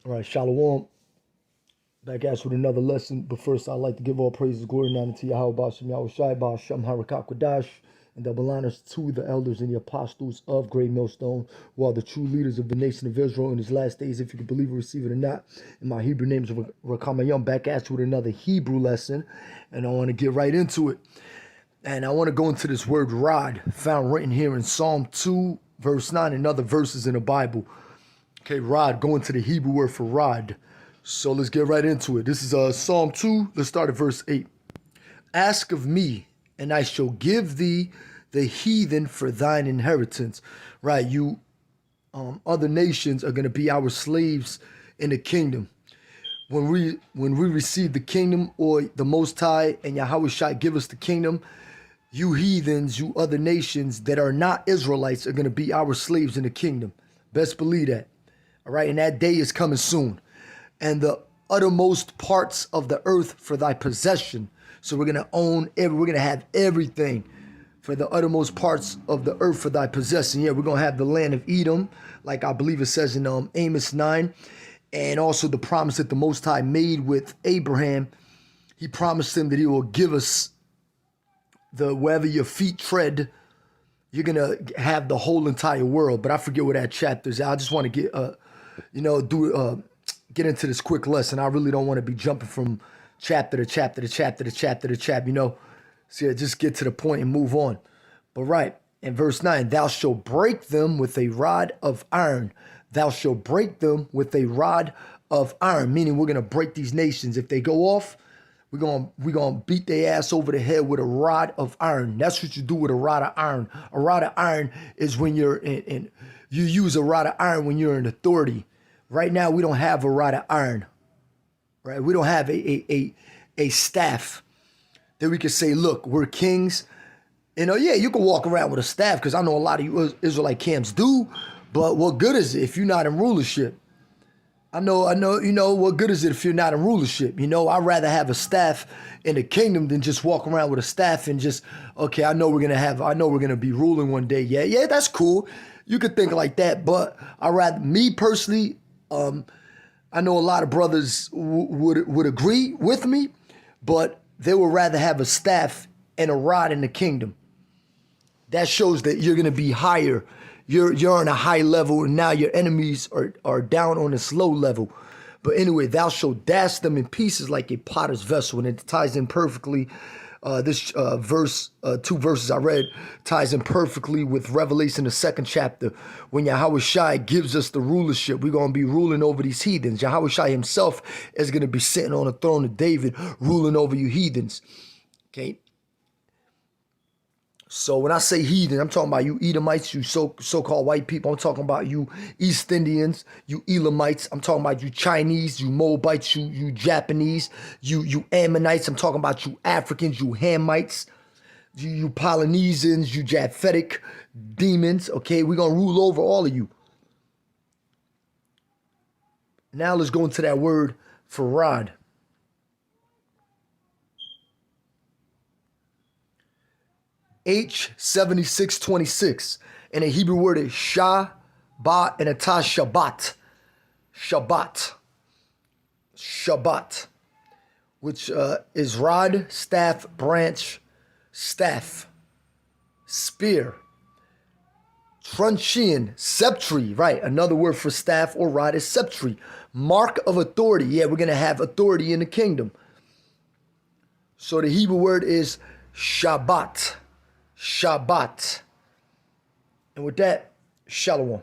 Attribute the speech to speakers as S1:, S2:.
S1: All right, Shalawam. Back at you with another lesson. But first, I'd like to give all praises, glory, and honor to Yahawah, Yahawashi, BAHASHAM, Qadash, and double honors to the elders and the apostles of Great Millstone, who are the true leaders of the nation of Israel in his last days, if you can believe it, receive it or not. And my Hebrew name is 𝐉𝐄𝐄 Mayam. Back at you with another Hebrew lesson, and I want to get right into it. And I want to go into this word rod, found written here in Psalm 2, verse 9, and other verses in the Bible. Okay, rod, going to the Hebrew word for rod. So let's get right into it. This is Psalm 2. Let's start at verse 8. Ask of me, and I shall give thee the heathen for thine inheritance. Right, you other nations are going to be our slaves in the kingdom. When we receive the kingdom, or the Most High and Yahawashi give us the kingdom, you heathens, you other nations that are not Israelites are going to be our slaves in the kingdom. Best believe that. All right, and that day is coming soon. And the uttermost parts of the earth for thy possession. So we're going to own, we're going to have everything for the uttermost parts of the earth for thy possession. Yeah, we're going to have the land of Edom, like I believe it says in Amos 9. And also the promise that the Most High made with Abraham. He promised him that he will give us wherever your feet tread, you're going to have the whole entire world. But I forget what that chapter is. I just want to get, get into this quick lesson. I really don't want to be jumping from chapter to chapter to chapter to chapter to chapter, So yeah, just get to the point and move on. But right, in verse 9, thou shalt break them with a rod of iron. Thou shalt break them with a rod of iron, meaning we're going to break these nations. If they go off, we're gonna beat their ass over the head with a rod of iron. That's what you do with a rod of iron. A rod of iron is when you're you use a rod of iron when you're in authority. Right now, we don't have a rod of iron, right? We don't have a staff that we can say, look, we're kings. Yeah, you can walk around with a staff, because I know a lot of you Israelite camps do, but what good is it if you're not in rulership? I know, what good is it if you're not in rulership? I'd rather have a staff in the kingdom than just walk around with a staff and just, okay, I know we're going to be ruling one day. Yeah, that's cool. You could think like that, but me personally, I know a lot of brothers would agree with me, but they would rather have a staff and a rod in the kingdom. That shows that you're going to be higher. You're on a high level, and now your enemies are down on this low level. But anyway, thou shalt dash them in pieces like a potter's vessel. And it ties in perfectly. This verse, 2 verses I read, ties in perfectly with Revelation, the 2nd chapter, when Yahawashi gives us the rulership. We're going to be ruling over these heathens. Yahawashi himself is going to be sitting on the throne of David, ruling over you heathens. Okay. So when I say heathen, I'm talking about you Edomites, you so-called white people. I'm talking about you East Indians, you Elamites. I'm talking about you Chinese, you Moabites, you Japanese, you Ammonites. I'm talking about you Africans, you Hamites, you Polynesians, you Japhetic demons. Okay, we're going to rule over all of you. Now let's go into that word for rod. H7626, and the Hebrew word is Shabat, and it's Shabat. Shabat, which is rod, staff, branch, staff, spear, truncheon, sceptre, right? Another word for staff or rod is sceptre. Mark of authority. Yeah, we're going to have authority in the kingdom. So the Hebrew word is Shabat. Shabat. And with that, Shalawam.